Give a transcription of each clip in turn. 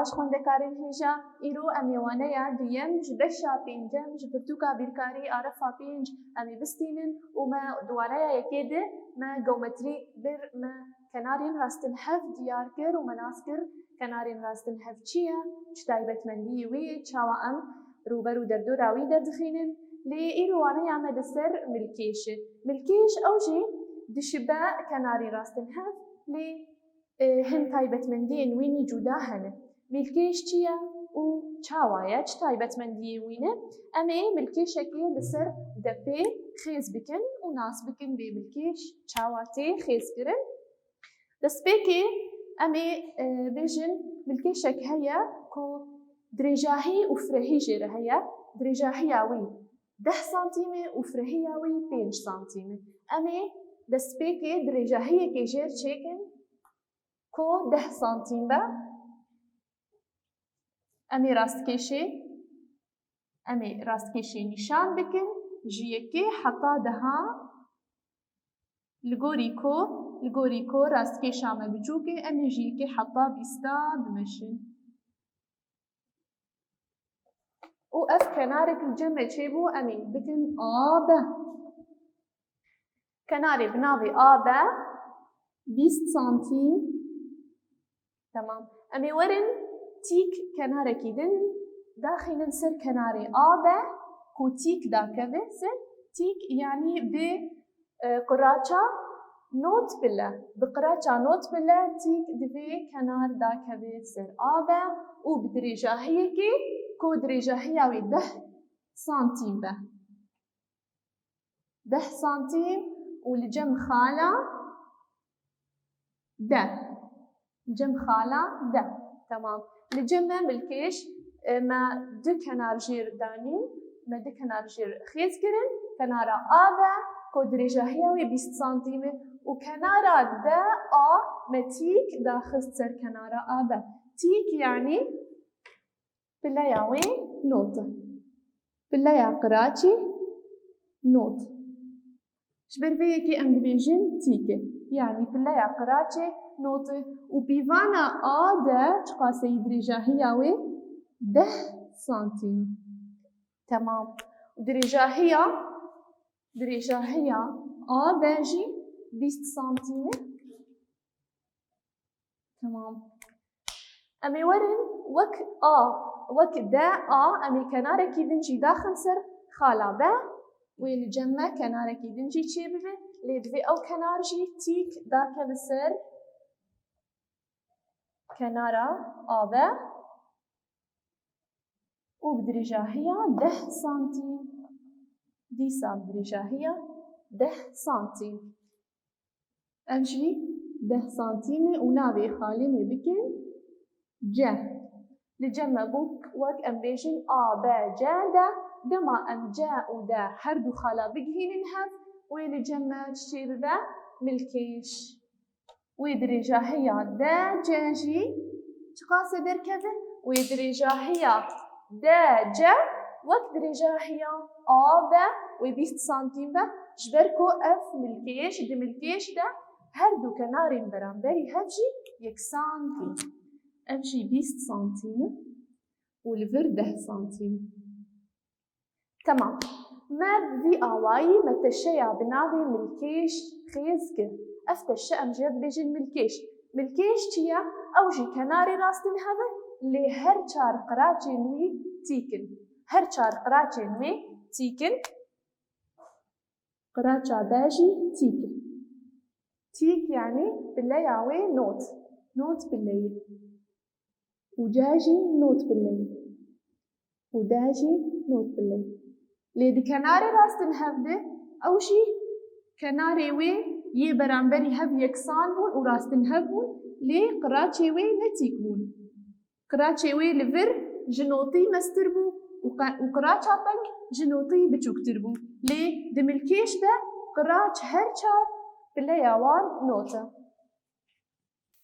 باش خوندەکارین هێژە ئیرۆ ئەمێوانەیە دویەم ji beşa pêncem ji pirtûka bîrkarî a refa pênc em ê bistînin û me dwareya yekê de me geometrî bir me kenarên rastinhev diyar kir û me nas kir kenarên rastinhev çi ye, çi taybetmendiyê wê ye, çawa em rûber û derdora wî derdixînin. Lê îro waneya me di ser milkêşê. Milkêş ew jî dişibe kenarê rastinhev lê hin taybetmendiyên wînî cuda hene. Milkêş çi ye û çawa ye, çi taybetmendiyê wî ne? Em ê milkêşekê li ser depê xêz bikin û nas bikin bê milkêş çawa tê xêzkirin. Destpêkê em ê bêjin milkêşek heye ku dirêjahî û firehî jê re heye. Dirêjahiya wî 10 santîmê û firehiya wî 5 santîmê. Em ê destpêkê dirêjahiyekê jêr çêkin ku 10 santîm be. Em ê rastkeşê nîşan bikin ji yekê heta 10 li gorî ku rastkeşa me biçûk e em ê ji yekê heta 20 bimeşin. û ev kenarek li cem me çêbû em ê bikin AB. Kenarê bi navê AB 20 santîm. Tamam. Em ê werin tîk kenarekî din daxînin ser kenarê AB ku tîk dakeve ser. Tîk yanî bi qiraça not bile. Bi qiraça not bile tîk divê kenar dakeve ser AB û bi dirêjahiyekê ku dirêjahiya wê 10 santîm be. 10 santîm û li cem xala 10. Li cem xala 10. Tamam. Li cem me milkêş me du kenar jêr danîn, me du kenar jêr xêz kirin. Kenara A be ku dirêjahiya wê 20 santîm e û kenara DA me tîk daxist ser kenara A be. Tîk yanî pileya wê not e. Pileya qiraçî not. Ji ber vê yekê em dibêjin tîk e. Yani pileya qiraçê not e û pîvana A de çi qaseyî dirêjahiya wê 10 santîm. Tamam. Dirêjahiya A de jî 20 santîm e. Tamam. Em ê werin wek D A em ê kenarekî din jî daxin ser xala B. Wê li cem me kenarekî din jî çê bibe. Lê divê ew kenar jî tîk dakeve ser kenara AB û bi dirêjahiya 10 santîm. Dîsa bi dirêjahiya 10 santîm. Ev jî 10 santîm e û navê xalê me bikin C. Li cem me wek em bêjin A, B, C de dema em C û D her du xala bigihînin hev wê li cem me çi bibe? Milkêş. Wê dirêjahiya D, C jî çi qase derkeve? Wê dirêjahiya D, C wek dirêjahiya A, B wê 20 santîm be ji ber ku ev milkêş di milkêş de her du kenarên beramberî hev jî yeksan tî. Ev jî 20 santîm e û li vir 10 santîm. Tamam. Me vî awayî me teşeya bi navê milkêş xêz kir. Ev teşe em jê dibêjin milkêş. Milkêş çi ye? Ew jî kenarê rastinhev e lê her çar qiraçên wî tîkin. Her çar qiraçên wê tîkin. Qiraça B jî tîk e. Tîk yanî pileya wê not. Not pileyê. û C jî not pileyê. û D jî not pileyê. Lê di kenarê rastinhev de ew jî kenarê wê yê beramberî hev yeksan bûn û rastinhev bûn lê qiraçê wê ne tîk bûn. Qiraçê wê li vir ji notî mestir bû û qiraça pek ji notî biçûktir bû. Lê di milkêş de qiraç her çar pileya wan not e.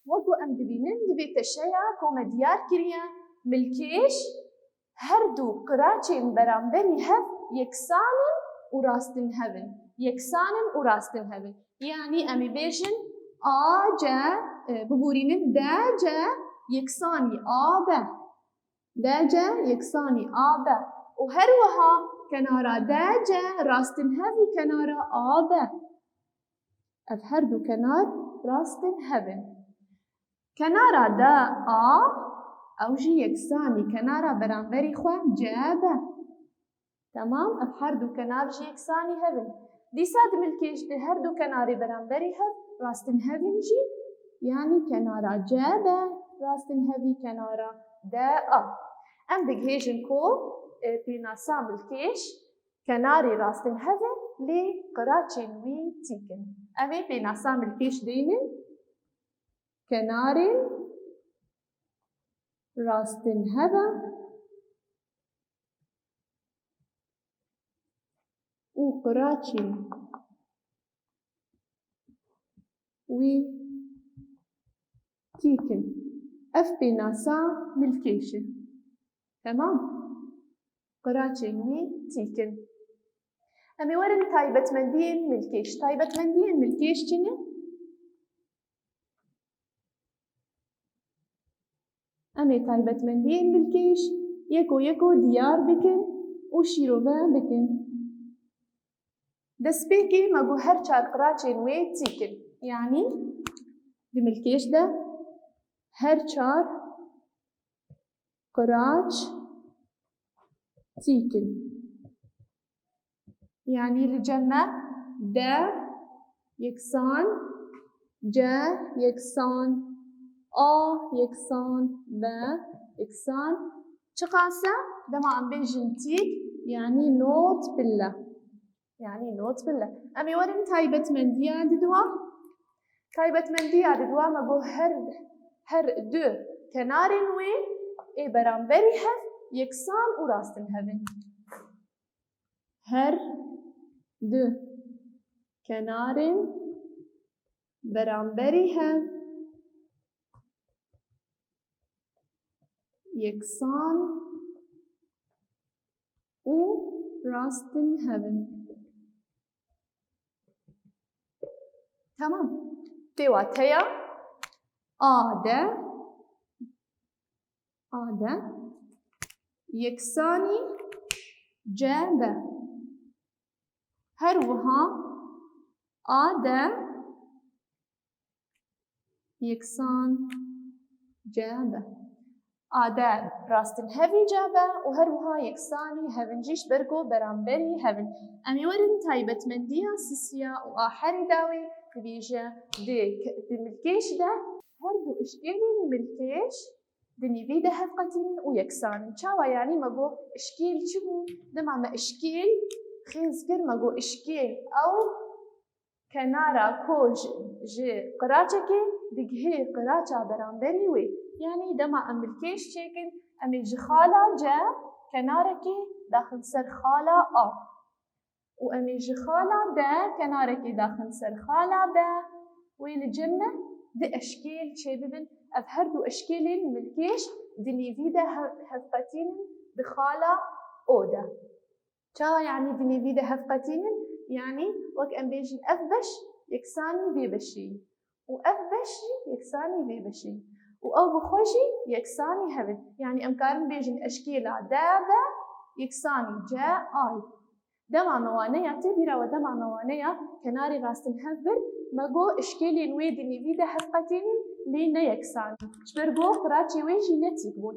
Wekû em dibînin divê teşeya ku me diyar kiriye milkêş her du qiraçên beramberî hev yeksanin û rastinhevin. Yeksanin û rastinhevin. Yani em ê bêjin A, C, bibûrînin D, C يكساني آبه داجة يكساني آبه وهروها كنارا داجة راستن هذي كنارا آبه أفهردو كنار راستن هذن كنارا دا أو جي يكساني كنارا برانبري خواه جابه تمام أفهردو كنار جي يكساني هذن دي ساد ملكيش دي هردو كناري برانبري هذ راستن هذن جي يعني كنارا جابه راستن هذي كنارا دا أم دقهيجن كو بينا سام الكيش كناري راستن هذن لي قراتشين وي تيكن أمي بينا سام الكيش دينن كناري راستن هذا وقراتشين وي تيكن أف بينا سام ملكيشة تمام قراتشين وي تيكن أمي ورن تايبة مندين ملكيش تايبة مندين ملكيش جنة أمي تايبة مندين ملكيش يكو ديار بكن وشيروفا بكن دسبيكي ماغو هر چار قراتشين وي تيكن يعني دي ملكيش ده هر چار قراتش تيكن يعني الجمع دا يكسان جا يكسان يكسان با يكسان شقاسة دما عم بيجن تيك يعني نوت بالله يعني نوت بالله أمي ورن تايبة مندية ددوا تايبة مندية ددوا ما بو هر دو كنارين وي اي برانبري هف يكسان وراستن هفن هر دو كنارين برانبري هف يكسان وراستن هفن تمام تيوا تيا آده يكساني جابه هروها آده يكسان جابه آده راستن هفي جابه وهروها يكساني هفنجيش برقو برانبري هفن أمي ورن تايبة مندية سيسيا وآحري داوي بيجا دي ملكيش ده هردو اشكيلي الملكيش دني فيدا هفقتين ويكسان شاوا يعني ماغو اشكيل شبو دمع ما اشكيل خيز كر ماغو اشكيل أو كنارا كوج جي قراچكي دقهي قراچا برانبري وي يعني دمع ملكيش شكل أمي جخالة جا كناركي داخل سر خالة وأمي جخالة دا كناركي داخل سر خالة دا ويلجمة دي أشكيل شبابن أفهردو أشكيلين ملكيش دني فيدا هفقتين بخالة أودا شا يعني دني فيدا هفقتين يعني وك أم بيجن أفبش يكساني بيبشي وأفبشي يكساني بيبشي وأو بخوشي يكساني هبن يعني أمكارن بيجن أشكيلة دابا يكساني جا آي دمع موانيا تبيرا ودمع موانيا كناري راستن هفبر ماغو اشكيلي نوي دني فيدا هفقتين لي نيكساني شبرغو قراتشي ويجي نتيكبون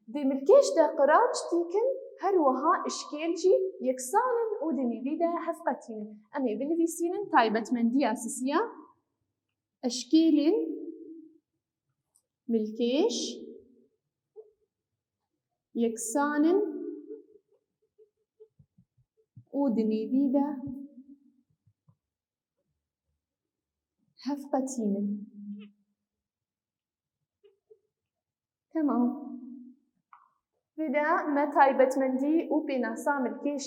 دي ملكيش دا قراتش تيكن هروها اشكيلجي يكسانن ودني فيدا هفقتين أمي بنفيسينن تايبة مندية أساسية أشكيلين ملكيش يكسانن ودني فيدا هفقتين تمام بدا ما تايبة مندي وبناسا ملكيش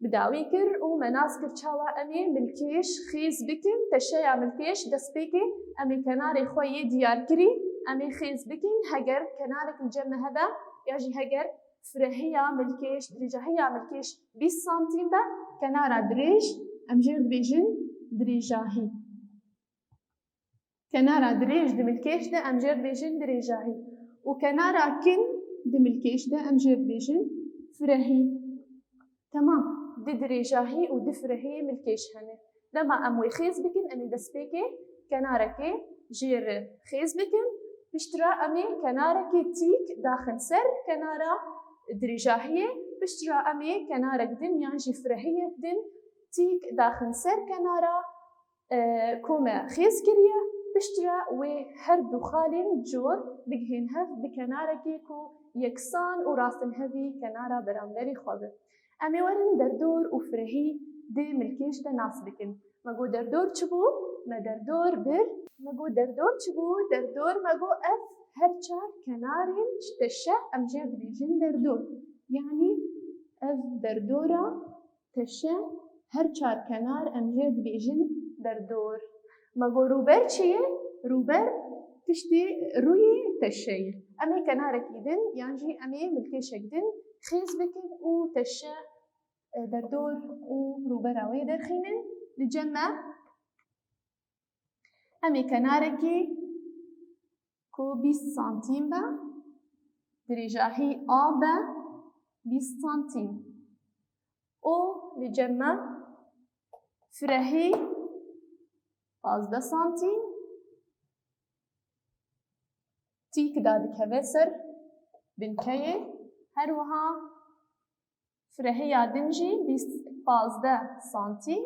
بداوي كر ومناس كر شاوا أمي ملكيش خيز بكن تشيع ملكيش دس بيكي أمي كناري خوي ديار كري أمي خيز بكن هجر كنارك الجمع هذا يجي هجر فرهية ملكيش دريجة ملكيش 20 سنتيم با كنارا دريج أمجر بيجن دريجاهي كنارا دريج دي ملكيش ده أمجر بيجن دريجاهي وكنارا كن دملكيش ده ام جير بيجن فرهي. تمام درجاهي ودفرهي ملكيش هنه لما اموي خيز بكن امي دسبيكي كناركي جير خيز بكن بشترا امي كناركي تيك داخل سر كنارا درجاهية بشترا امي كنارك دن يعني فرهية دن تيك داخل سر كنارا كوما خيز كريا بشترا وهر دخالين جور بجهن هف بكناركي كو يكسان وراسن هفي كنارا برامبري خوابه. امي ورن دردور وفرهي دي ملكيش ده ناس بكن مگو دردور چبو ما دردور بر مگو دردور چبو دردور مگو اف هر چار كنارين تشه ام جير بيجن دردور يعني اف دردورا تشه هر چار كنار ام جير بيجن دردور. مگو روبر چیه؟ روبر تشتي روی تشيه امي كنارك يدن يعني امي ملكيشك دن خيز بكن و تشه دردور و روبراوي درخينن لجمع امي كناركي كو 20 سنتيم با درجاهي آبا 20 سنتيم و لجمع فرهي 15 سنتيم تيك دادك هفسر بنكيه هروها فرهي دنجي 15 سنتيم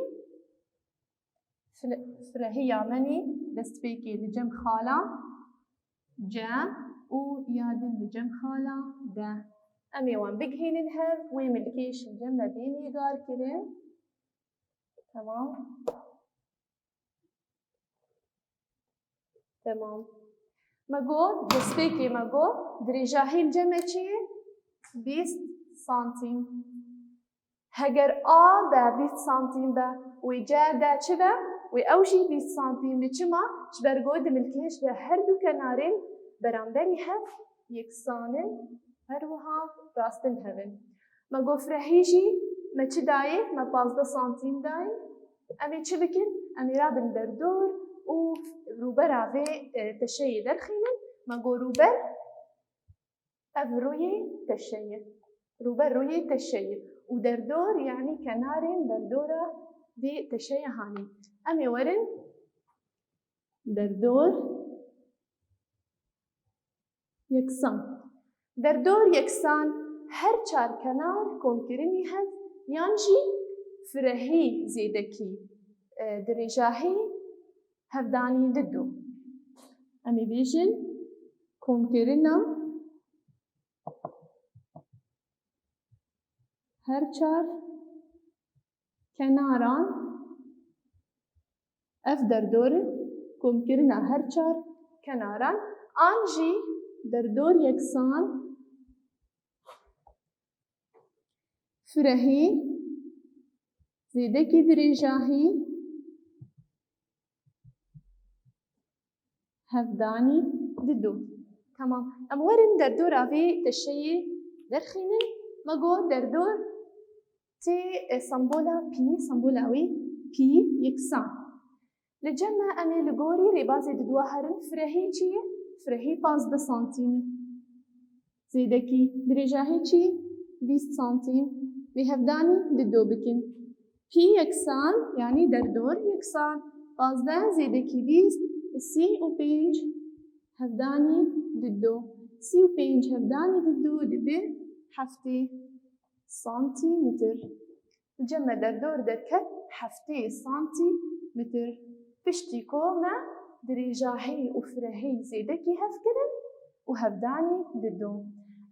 فرهي مني دستبيكي لجم خالا جا و يادن لجم خالا دا امي وان بكهين الهف ويملكيش الجم بيني غار كده. تمام مگو دستبيكي مگو درجاهي الجمع چيه 20 سنتيم هجر با 20 سنتيم با وجا دا چبا وأوشي 20 سنتيم بچما شبرگو دملكيش ده هر دو كنارين برامبري هف يكسانن هروها راستن هفن. مگو فرهيجي ما چه داي ما 15 سنتيم داي امي چه بكن امي رابن دردور و روبرا في تشيه درخينن مگو روبر اف روي تشيه روبر روي تشيه ودردور يعني كنارين دردورة دي تشيه هاني امي ورن دردور يكسان دردور يكسان هر چار كنار كونكريني هف يانجي فرهي زيدكي درجاهي هفداني ددو امي بيجن كونكرينا هر چار كناران اف دردور كونكرينا هر چار كناران آنجي دردور يكسان فرهي زيدكي درجاهي هفداني ددو. تمام ام ورن دردور في تشيه درخينن مگو دردور تي سمبولا بي سمبولاوي بي يكسان لجمع امي لغوري ربازي ددوا هرن فرهي چيه فرهي 15 سنتيم زيدكي درجاهي چي 20 سنتيم بهفداني ددو بكن بي يكسان يعني دردور يكسان 15 زيدكي 20 سي و بينج هفداني ددو سي و بينج هفداني ددو دبي حفتي سنتيمتر الجمع دردور دركت حفتي سنتيمتر فشتي كوما درجاهي وفرهي زيدكي هفكرن وهفداني ددو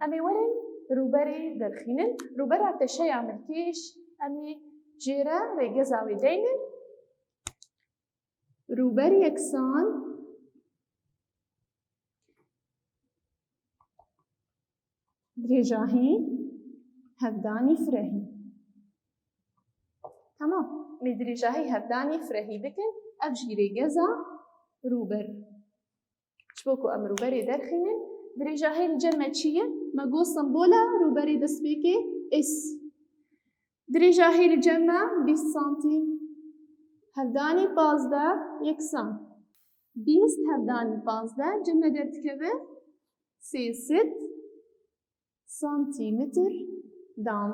امي ورن روبري درخينن روبرا تشيع ملكيش امي جيرا ريجزاوي دينن روبر يكسان درجاهي هفداني فرهي. تمام مدرجاهي هفداني فرهي بكن افجيري جزا روبر شبوكو ام روبري درخينن درجاهي الجمع چيه مگو سمبولا روبري دسبيكي اس درجاهي الجمع 20 سنتيم هفداني 15 يكسان 20 هفداني 15 جمع درتكبه 3 سانتیمتر دام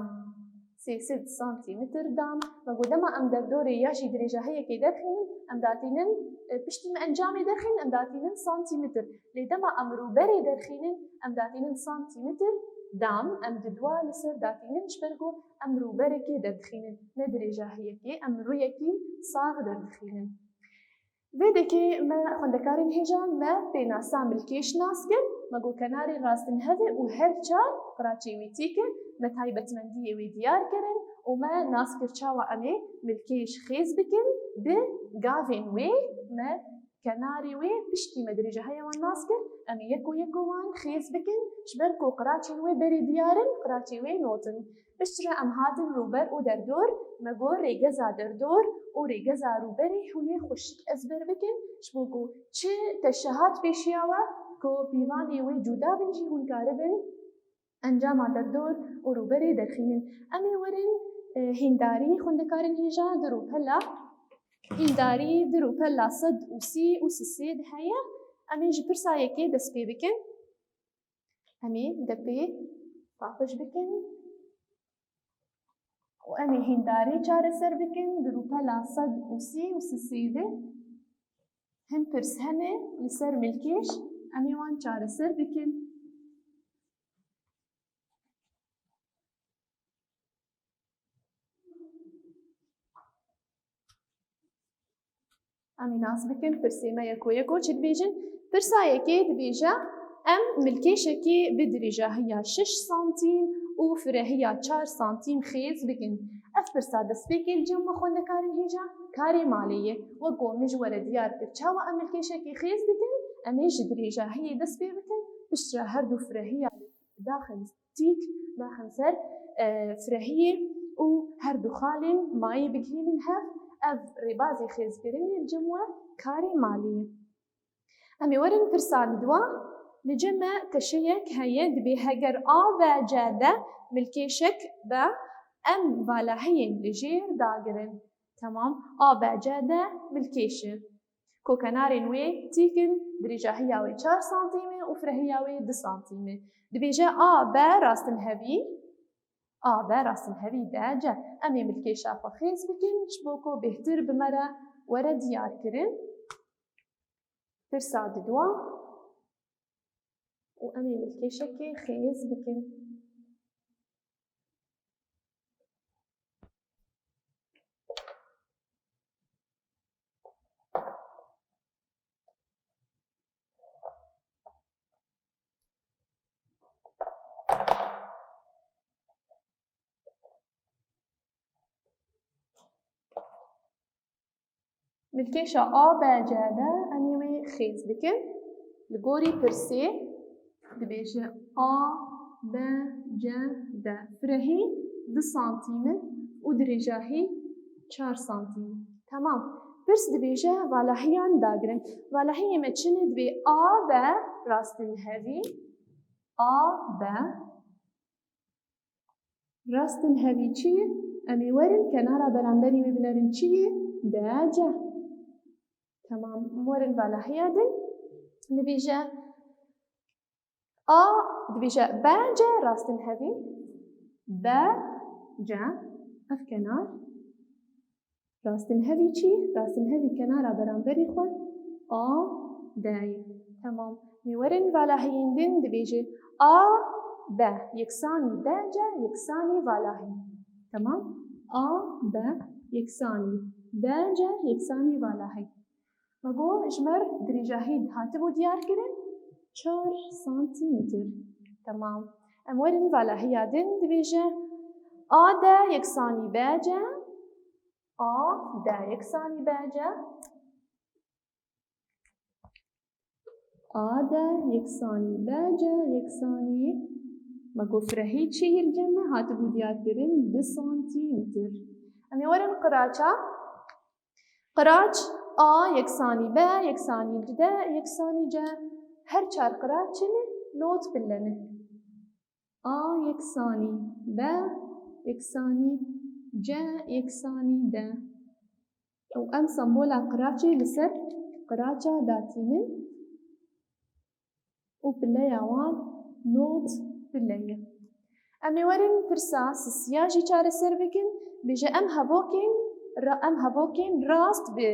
3 سانتیمتر دام مگو دما ام در دوری یاشی درجه هایی که درخینن ام داتینن پشتی ما انجامی درخین ام داتینن سانتیمتر لی دما ام روبری درخینن ام داتینن سانتیمتر دام ام ددوا لسر داتینن شبرگو ام روبری که درخینن نه درجه هایی که ام روی که صاغ درخینن ویده که ما خوندکارین هجان ما پینا سامل کش ناس کن مگو کناری راستن هده و هر چار قراچی وی تیکن ما تایبتمندی وی دیار کرن و ما ناس کرچاوا امی ملکیش خیز بکن به گاوین وی ما کناری وی پشتی مدرجه های وان ناس کن امی یکو وان خیز بکن شبرکو قراچی وی بری دیارن قراچی وی نوتن بشتر ام هاتن روبر و در دور مگو ریگزا در دور و ریگزا روبری هونه خوشک ازبر بکن شبوگو چه تشهات پیشیاوا کو پیوانی وی جدا بنجی هون کاربن انجام در دور و روبری درخینن امی ورن هنداری خوندکارن هیجا درو پلا هنداری درو پلا صد و سی و سسید هیا امی جبر سایکی دست پی بکن امی دپی پاپش بکن و امی هنداری چار سر بکن درو پلا صد و سی و سسیده هم پرس همه لسر ملکیش امی وان چار سر بکن امی ناس بکن پرسی ما یکو چه دبیجن پرسایه که دبیجه ام ملکیشه که بدریجه هیا 6 سانتیم و فره هیا 4 سانتیم خیز بکن اف پرسا دست بکن الجمع خونده کارن هیجا کاری مالیه و گو مجوره دیار پرچاوه ام ملکیشه که خیز بکن امیش دریجه هیا دست بکن بشتره هر دو فره هیا داخل تیک داخل سر فره هیا و هر دو خالين ماي بكرين هف اف ربازي خيز كرين الجموع كاري مالي امي ورن فرسان دوا لجمع تشيك هيا دبي هجر و جادة ملكيشك با ام بالا هين لجير داقرن تمام و جادة ملكيشك كو كنارين وي تيكن درجة هياوي 4 سنتيمة وفره هياوي 2 سنتيمة دبي جا با راستن هبي راستن هەوی داجە ئەمێ ملکێشا خێز بکەین شبۆکۆ بهتر بمەرە وەرە دیارکردن پرسا ددووە و ئەمێ ملکێشەکێ خێز بکەین ملکێشە باجادە ئەمێ خێز بکەن لە گۆری پرسێ دبێژە باجادە فرەهی 2 سانتیمە و درێژاهی 4 سانتیمە تمام پرس دبێژە ڤالاهیان داگرن ڤالاهی ئێمە چنە دبێ بە ڕاستن هەوی بە ڕاستن هەوی چیە ئەمێ وەرن کەنارە بەرامبەری وێ بنەرن چیە داجە تمام مورن ڤالاهیا دن دبێژە دبێژە باجە ڕاستن هەوی باجە ئەف کەنار ڕاستن هەوی چی ڕاستن هەوی کەنارە بەرامبەری خۆ دایە تمام میوەرن ڤالاهیین دن دبێژە بە یەکسانی داجە یەکسانی ڤالاهی تمام بە یەکسانی داجە یەکسانی ڤالاهی مگو اجمر درجاهی هاتبو دیار کرن 4 سانتیمتر تمام امورن ڤالاهیا دن دبێژە دا یەکسانی باجە دا یەکسانی باجە دا یەکسانی باجە یەکسانی مگو فرەهی چی الجمع هاتبو دیار کرن 2 سانتیمتر امی ورن قراچە قراچ یەکسانی با یەکسانی جدا یەکسانی جا هەر 4 قراچنە نۆت بلەنە یەکسانی با یەکسانی جا یەکسانی دا و ئەم سمبۆلا قراچێ لەسەر قراچە داتینن و پلەیە وان نۆت پلەیە. ئەمێ وەرن پرسا سسیاژی چارەسەر بکن بێژە ئەم هەڤۆکێن ڕاست بێ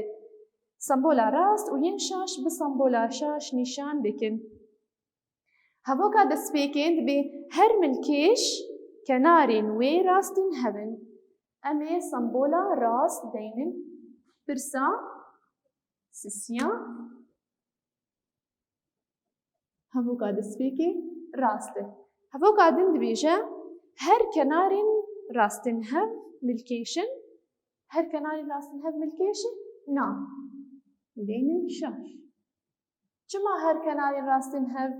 سمبۆلا ڕاست و یەن شاش بە سمبۆلا شاش نیشان بکن. هەڤۆکا دەستپێکێن دەبێ هەر ملکێش کەنارێن وێ ڕاستن هەبن. ئەمێ سمبۆلا ڕاست دەینن پرسا سسیا هەڤۆکا دەستپێکێ ڕاستە. هەڤۆکا دن دەبێژە هەر کەنارێن ڕاستن هەب ملکێشن. هەر کەنارێن ڕاستن هەب ملکێشن؟ نا. دەینن شاش. چما هەر کەنارێن ڕاستن هەب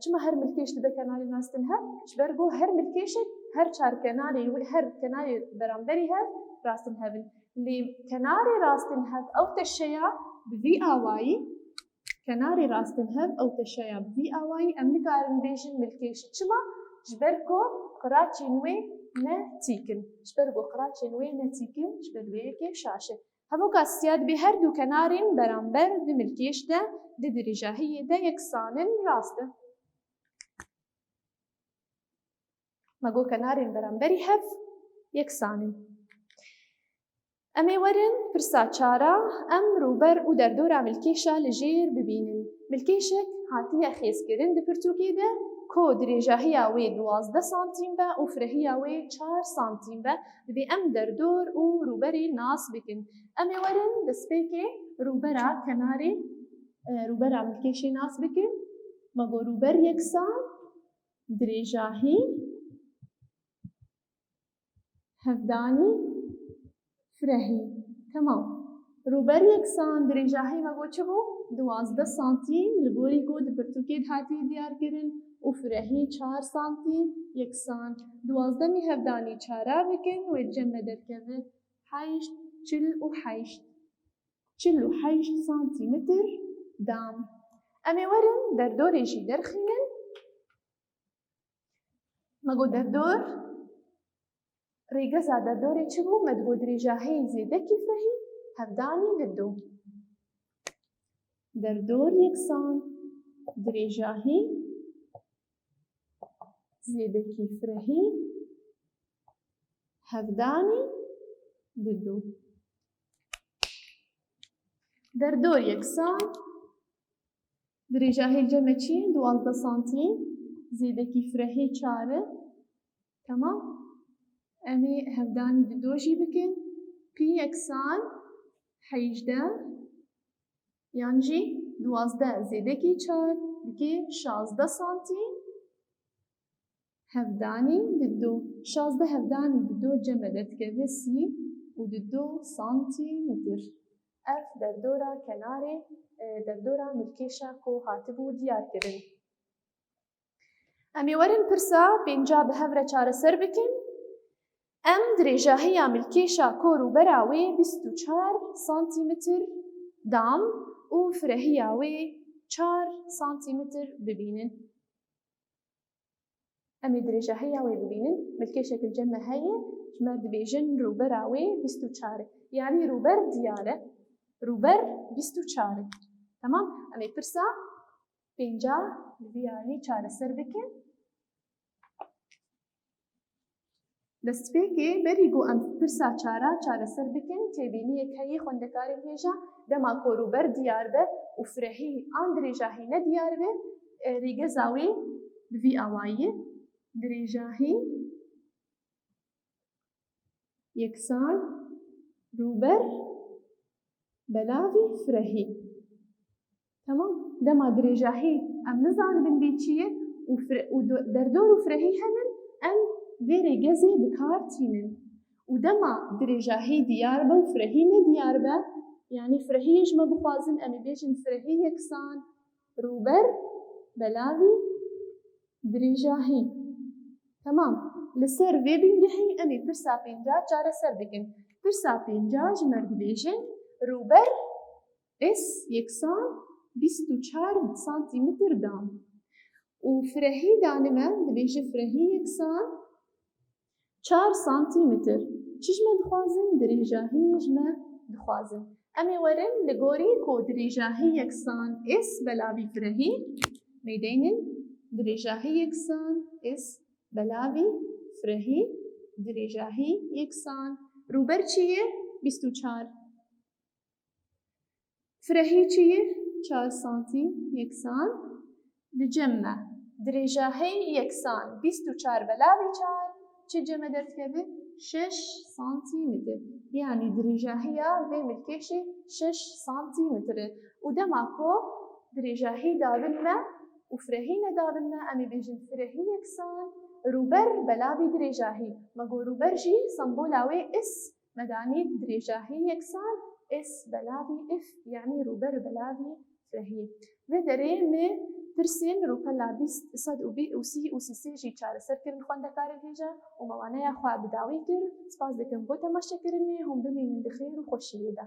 چما هەر ملکێش دەبێ کەنارێن ڕاستن هەب؟ جبەر بۆ هەر ملکێشت هەر چار کەنارێ هەر کەنارێ بەرامبەری هەب ڕاستن هەبن. لێ کەنارێ ڕاستن هەب ئەو تەشەیە بڤی ئاوایی کەنارێ ڕاستن هەب ئەو تەشەیە بڤی ئاوایی ئەم نکارن بێژن ملکێشت. چما؟ جبەر کۆ قڕاچێن وێ نەتیکن. جبەر بۆ قڕاچێن وێ نەتیکن جبەر وەیەکێ شاشە. هەڤۆکا سسیا دەبێ هەردوو کەنارێن بەرامبەر د ملکێشدا د درێژاهیەدا یەکسانن ڕاستە. مەگۆ کەنارێن بەرامبەری هەف یەکسانن. ئەمێ وەرن پرسا چارە ئەم ڕووبەر و دەردۆرا ملکێشە لەژێر ببینن. ملکێشێک هاتیە خێزکردن د پرتوکێدا کۆ درێژاهیە وێ 12 سانتیم بە و فرەهیە وێ 4 سانتیم بە دەبێ ئەم دەردۆر و ڕووبەری ناس بکن. ئەمێ وەرن دەستپێکێ ڕووبەرا کەنارێ ڕووبەرا ملکێشێ ناس بکن. مەگۆ ڕووبەر یەکسان درێژاهی هەفدانی فرەهی. تەمام. ڕووبەر یەکسان درێژاهی مەگۆ چ بوو؟ 12 سانتیم لە بۆری کۆ د پرتوکێت هاتی دیارکردن و فرەهی 4 سانتیم یەکسان. 12 هەفدانی چارە بکن و جەمع دەرکەوێ 48 سانتیمتر دام. ئەمێ وەرن دەردۆرێژی دەرخینن. مەگۆ دەردۆر ڕێگەزا دەردۆرێ چ بوو؟ مەدگۆ درێژاهی زێدەکی فرەهی هەفدانی ددۆ. دەردۆر یەکسان درێژاهی زێدەکی فرەهی هەفدانی ددۆ. دەردۆر یەکسان درێژاهی جەمە چی؟ 12 سانتیم زێدەکی فرەهی 4. تەمام. ئەمێ هەفدانی ددۆژی بکن. پی یەکسان 18 یانجی 12 زێدەکی 4 بکێ 16 سانتیم هەفدانی ددۆ. 16 هەفدانی ددۆ جەمە دەتکەوێ 30 و ددۆ سانتیمتر. ئەف دەردۆرا کەنارێ دەردۆرا ملکێشە کۆ هاتبوو دیارکردن. ئەمێ وەرن پرسا پێنجا بە هەورە چارەسەر بکن. ئەم درێژاهیە ملکێشە کۆ ڕووبەرا وێ 24 سانتیمتر دام و فرەهیە وێ 4 سانتیمتر ببینن. ئەمێ درێژاهیە وێ ببینن ملکێشێکل جەمە هەیە ژمە دەبێژن ڕووبەرا وێ 24. یعنی ڕووبەر دیارە. ڕووبەر 24. تەمام. ئەمێ پرسا پێنجا بڤیانی چارەسەر بکن. دەستپێکێ بەری بۆ ئەم پرسا چارە چارەسەر بکن تێبینیەک هەیە خوێندەکاری هێژە دەما کۆ ڕووبەر دیار بە و فرەهی ئان درێژاهی نەدیار بێ ڕێگەزا وێ بڤی ئاواییە درێژاهی یەکسان ڕووبەر بەلاوی فرەهی. تەمام. دەما درێژاهی ئەم نزانبن بێ چییە و دەردۆر و فرەهی هەبن ئەم vê rêgezê bi kar tînin û dema dirêjahî diyar be û firehî nediyar be yanî firehiyê ji me bixwazin em ê bêjin firehî yeksan rûber belavî dirêjahî. Temam. Li ser vê bingehî em ê pirsa pênca çareser bikin. Pirsa pênca ji me dibêjin rûber s yeksan 24 سانتیمتر dam û firehî danime dibêje firehî yeksan 4 سانتیمتر. Çi ji me dixwazin? Dirêjahiyê ji me dixwazin. Em ê werin li gorî ku dirêjahî yeksan s belavî firehî ميدينن درێژاهی یەکسان ئس بەلاوی فرەهی درێژاهی یەکسان ڕووبەر چییە؟ 24 فرەهی چییە؟ 4 سانتی یەکسان لجەممە درێژاهەی یەکسان 24 بەلاوی 4 چه جەمە دەردکەبێ؟ 6 سانتیمتر یعنی درێژاهیە vê milkêşê 6 سانتیمترە و dema ku درێژاهی dabin me û firehî nedabin me em ê bêjin firehî yeksan rûber belavî dirêjahî me got rûber jî sembola wê is me danî dirêjahî yeksan is belavî if yani rûber belavî firehî vê derê me pirsên rûpela 130 jî çareserkirin xwendekarên hêja û me waneya xwe bi dawî kir spas dikim bo temaşekirinê hûn bimînin bi xêr û xweşiyê de